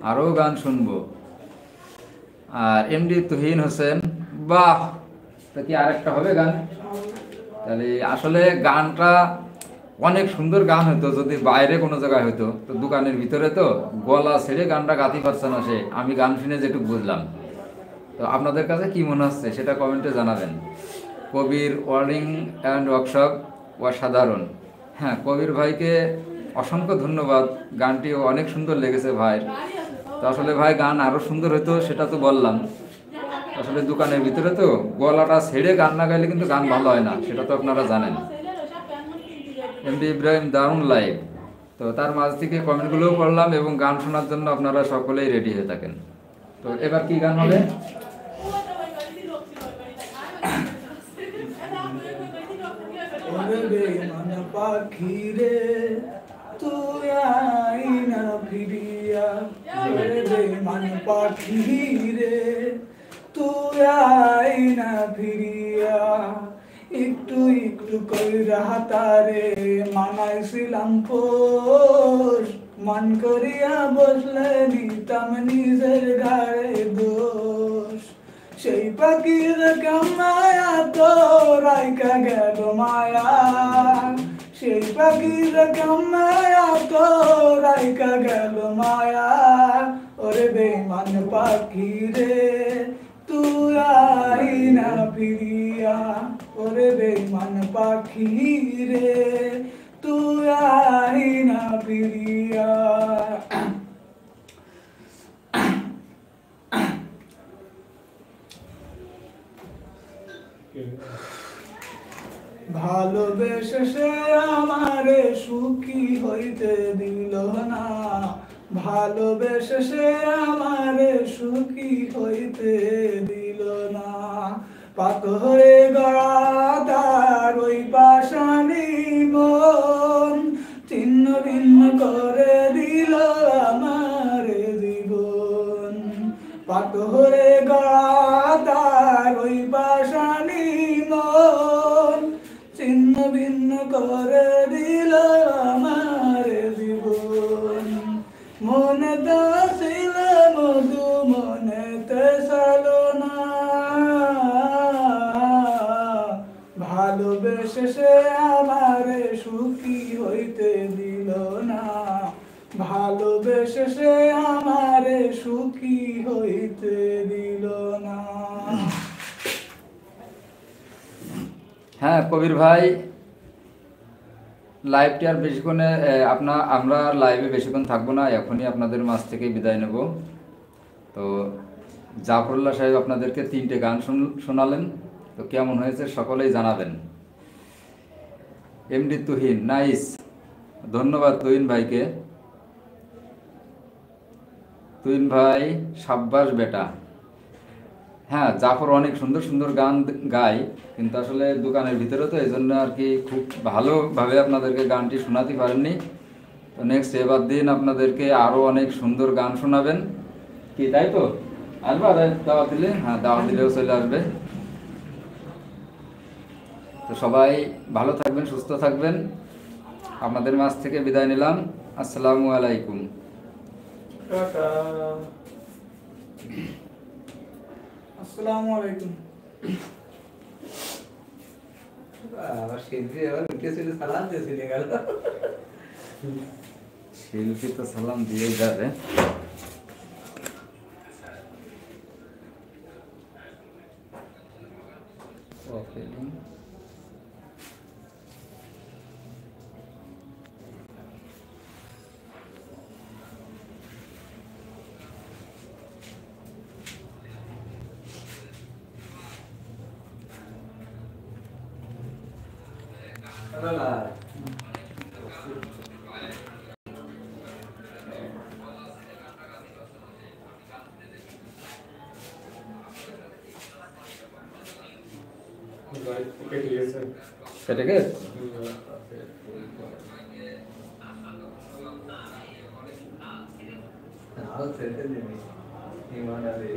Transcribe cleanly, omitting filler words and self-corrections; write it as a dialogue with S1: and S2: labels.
S1: আরও গান শুনবো। আর এমডি তুহিন হোসেন, বাহ, তা কি আরেকটা হবে গান? তাহলে আসলে গানটা অনেক সুন্দর গান হতো যদি বাইরে কোনো জায়গায় হতো, তো দোকানের ভিতরে তো গলা ছেড়ে গানটা গাতে পারছে না সে, আমি গান শুনে যেটুকু বুঝলাম। তো আপনাদের কাছে কি মনে হচ্ছে সেটা কমেন্টে জানাবেন। কবির ওয়ার্ডিং অ্যান্ড ওয়ার্কশপ অসাধারণ। হ্যাঁ, কবির ভাইকে অসংখ্য ধন্যবাদ, গানটি অনেক সুন্দর লেগেছে ভাই। তো আসলে ভাই গান আরও সুন্দর হতো সেটা তো বললাম, আসলে দোকানের ভিতরে তো গলাটা ছেড়ে গান না গাইলে কিন্তু গান ভালো হয় না, সেটা তো আপনারা জানেন। এমডি ইব্রাহিম দারুণ লাইভ। তো তার মাঝ থেকে কমেন্টগুলোও পড়লাম এবং গান শোনার জন্য আপনারা সকলেই রেডি হয়ে থাকেন। তো এবার কি গান হবে?
S2: পাখি রে তুই আইনা ফিরিয়া, বেমান পাখি রে তুই আইনা ফিরিয়া, একটু একটু কইরা তারে মানাইছিলাম পোষ, মান করিয়া বসলে নিতাম নিজের গায়ে দোষ। সেই পাখির কামায়া তো রাইকা গেল মায়া, সেই পাখির কামায়া তো রাইকা গেল মায়া, ওরে বেমান পাখি রে তুই আইনা ফিরিয়া, ওরে বেমান পাখি রে তুই আইনা ফিরিয়া। ভালোবেসে সে আমারে সুখী হইতে দিল না, ভালোবেসে সে আমারে সুখী হইতে দিল না, পাথরে গড়া তার ওই পাষাণী মন ছিন্ন ভিন্ন করে দিল আমার জীবন, পাথরে গড়া তার ওই পাষাণী মন ছিন্ন ভিন্ন করে দিল আমার জীবন। মনেতে ছিল মধু মনেতে সালো না, ভালোবেসে সে আমারে সুখী হইতে দিল না, ভালোবেসে সে আমারে সুখী হইতে দিল না।
S1: হ্যাঁ কবির ভাই, লাইভটি আর বেশিক্ষণে আমরা লাইভে বেশিক্ষণ থাকবো না, এখনই আপনাদের মাঝ থেকে বিদায় নেব। তো জাফরুল্লাহ সাহেব আপনাদেরকে 3টে গান শোনালেন, তো কেমন হয়েছে সকলেই জানাবেন। এমডি তুহিন, নাইস, ধন্যবাদ তুহিন ভাইকে। তুহিন ভাই সাব্বাস বেটা। হ্যাঁ, জাফর অনেক সুন্দর সুন্দর গান গায়, কিন্তু আসলে দোকানের ভিতরে তো এই জন্য আর কি খুব ভালোভাবে আপনাদেরকে গানটি শোনাতে পারেননি। তো নেক্সট এবার দিন আপনাদেরকে আরও অনেক সুন্দর গান শোনাবেন, কি তাই তো? আসবা দাওয়াত দিলে? হ্যাঁ, দাওয়াত দিলেও চলে আসবে। তো সবাই ভালো থাকবেন, সুস্থ থাকবেন, আপনাদের মাঝ থেকে বিদায় নিলাম। আসসালামু আলাইকুম।
S2: আসসালামু আলাইকুম।
S1: শিল্পী তো সালাম দিয়ে যাবে। কেটে গে
S3: I'll send it to me. You want to be?